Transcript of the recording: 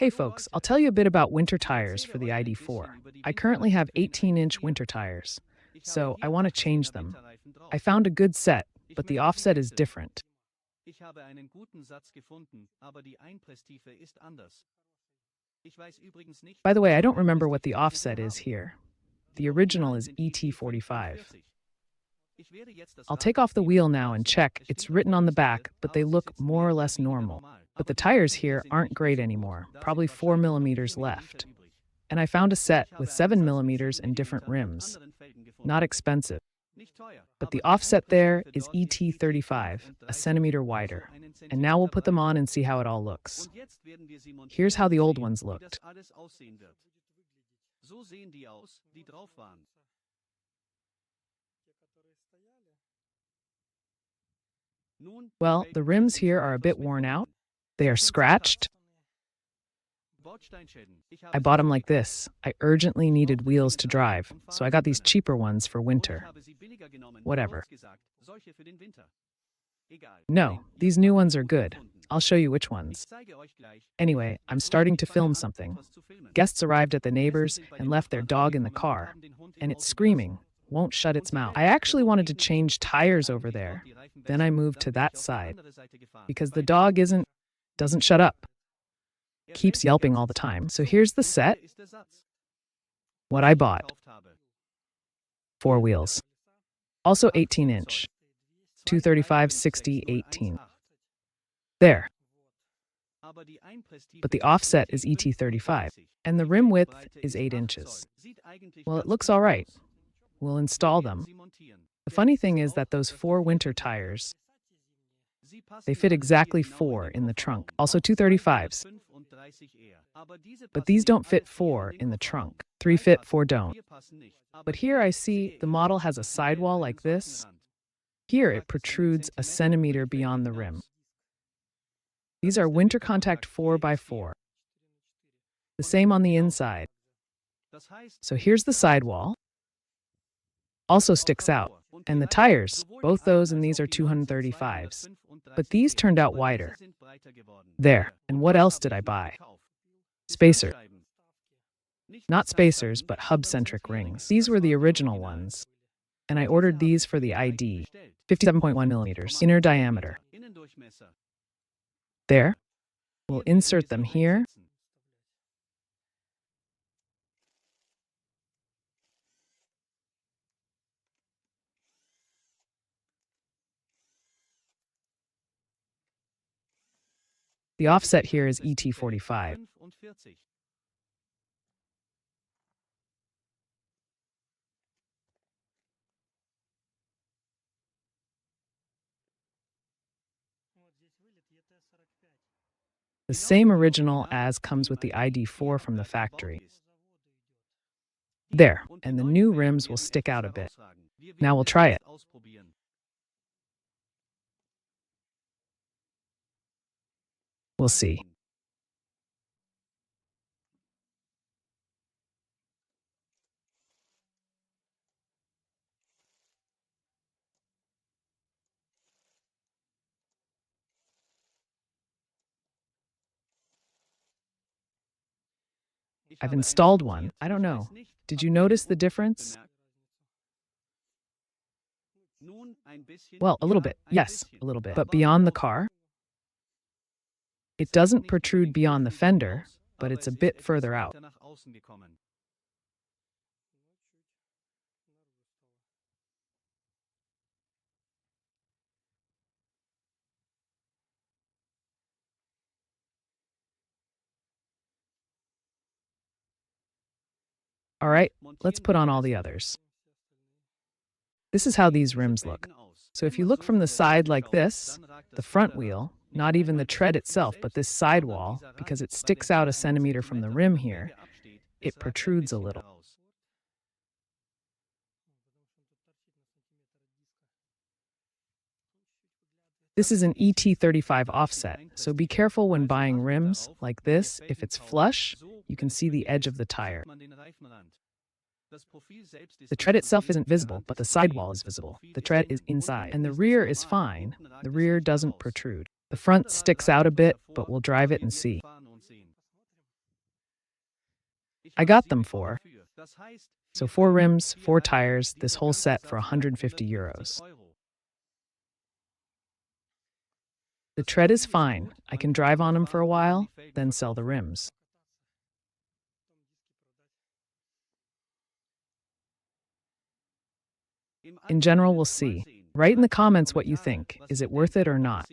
Hey folks, I'll tell you a bit about winter tires for the ID.4. I currently have 18-inch winter tires, so I want to change them. I found a good set, but the offset is different. Ich habe einen guten Satz gefunden, aber die Einpresstiefe ist anders. Ich weiß übrigens nicht, By the way, was I die don't remember what the Einpresstiefe ist, offset die wir is haben. here. Die The original Originalen is sind ET45. ET45. Ich werde jetzt das I'll Rad take off the auf wheel jeden now Fall and sehen. check. Es It's steht auf written der on the Rückseite, back, but they aber sie look sitzt more or mehr oder less weniger normal. normal. But the Aber die tires Unterschiede here sind aren't nicht great so groß. anymore, Da probably sind 4 wahrscheinlich noch millimeters 4 Millimeter left. übrig. And I found a set Ich with habe 7 einen Satz mit millimeters 7 and different Millimeter mit rims. anderen Felgen gefunden. Not expensive. Nicht teuer, But aber the die offset there Einpresstiefe is dort ist ET35, a 35 centimeter also wider. einen And now we'll Zentimeter put them on breiter. and see how it all looks. Und jetzt werden wir sie montieren Here's how und the old sehen, ones wie looked. das alles aussehen wird. So sehen die aus, die drauf waren. Nun die Well, the Felgen rims sind here so are a etwas bit worn out. bekommen. They are Sie sind scratched. zerkratzt. Bordsteinschäden. Ich I habe bought sie them so like gekauft. this. I urgently Ich needed brauchte wheels to dringend Reifen, drive, um so I fahren got zu these können. cheaper ones for Und ich winter. habe sie billiger genommen, Whatever. kurz gesagt, solche für den Winter. Egal. No, Nein, these jetzt new habe ich ones sie are gut good. gefunden. I'll show you which Ich ones. zeige euch gleich. Anyway, I'm Und starting to ich fange film an, something. etwas zu filmen. Guests arrived at the Gäste neighbors sind bei and den left their Nachbarn dog in the angekommen und car, haben den Hund im and it's Auto screaming, gelassen. won't shut Und its sie mouth. bellt. I Der actually Hund wanted to regnet sich. change Ich wollte tires over eigentlich there. dort die Reifen Then I wechseln. moved Dann to bin that ich auf die side andere Seite gefahren, because the weil der dog Hund doesn't shut up, er keeps bellt die yelping ganze all the Zeit. time. So So, here's the und set, hier ist der Satz, what was I ich bought, gekauft habe. 4 wheels. Also 18 18-inch, Zoll. 235, 60, 18. 235 There. Aber die Einpresstiefe But the ist offset is ET35 ET35, and the Die rim width Felgenbreite is ist 8 8 inches. Zoll. Sieht eigentlich Well, it ganz looks gut all right. aus. We'll Wir install werden them. sie montieren. The Der funny Witz thing ist is that auch, those dass 4 die winter Wintertires, tires, sie passen they fit alle exactly sehr genau 4 in the Kofferraum. trunk. Also Auch 235s. 235 eher. Aber diese But passen these nicht don't alle fit 4 4 in den in the Kofferraum. trunk. 3 3 fit, passen, 4 don't. 4 passen nicht. Aber But here hier I sehe see the ich model has a dieses Modell sidewall einen like this. Sockenrand. Here it Ragt es einen protrudes a Zentimeter über centimeter die Felge beyond the rim. hinaus. These Das are ist der WinterContact WinterContact 4x4. 4x4. The Und same on the genau. inside. Das heißt, So here's the sidewall. Also sticks out. Und die And the Reifen, tires, sowohl both die alten those and als these auch are die neuen sind 235s. 235 But these turned out aber diese wider. sind breiter geworden. There. Hier. And Und what das else habe did ich I noch buy? gekauft. Spacer. Distanzscheiben. Nicht Not spacers, Distanzscheiben, but sondern hub-centric zentrierringe. rings. These Das were the waren die original Originalen. ones. And I Und diese ordered habe these ich for für the den ID. bestellt. 57.1 millimeters. 57,1 Inner Millimeter. diameter. Innendurchmesser. There. We'll Hier werden insert wir them sie here. einsetzen. The offset here is Einpresstiefe ET45. 45. The Genau same wie die original Originale, as comes die with the im ID.4 ID.4 from the Werk gebaut factory. ist. There. Und die And the neuen new Felgen rims will werden stick etwas out a bit. herausragen. Wir Now werden we'll es try it. jetzt ausprobieren. We'll Mal see. sehen. Ich I've habe eines installed one. montiert. I don't Ich know. weiß nicht, Did habt you ihr den notice the Unterschied difference? bemerkt? Nun ein bisschen, Well, a little ja, bit. ein Yes, bisschen. a little bit. But Aber beyond the auch car, it es ist doesn't nicht protrude unbedingt beyond the durchgehend fender, raus, but aber it's a es ist bit etwas further out. weiter nach außen gekommen. All right, let's Montieren put wir on den all the Rest. others. This is how Sehen these diese rims look. Felgen aus. So if Wenn you man look so from von the der side Seite like schaut, this, dann ragt the das front Hinterrad wheel, nicht not even einmal the das tread Lenkrad itself, but selbst, this sondern sidewall, dieser because Rand, it weil der sticks out hier a einen centimeter from the Zentimeter rim von der here, Felge absteht, it es ragt ein protrudes a bisschen little. heraus. This is an ET35 offset, so be careful when buying rims like this. If it's flush, you can see the edge of the tire. The tread itself isn't visible, but the sidewall is visible. The tread is inside, and the rear is fine. The rear doesn't protrude. The front sticks out a bit, but we'll drive it and see. I got them for, so 4 rims, 4 tires, this whole set for 150 euros. The tread is fine. I can drive on them for a while, then sell the rims. In general, we'll see. Write in the comments what you think. Is it worth it or not?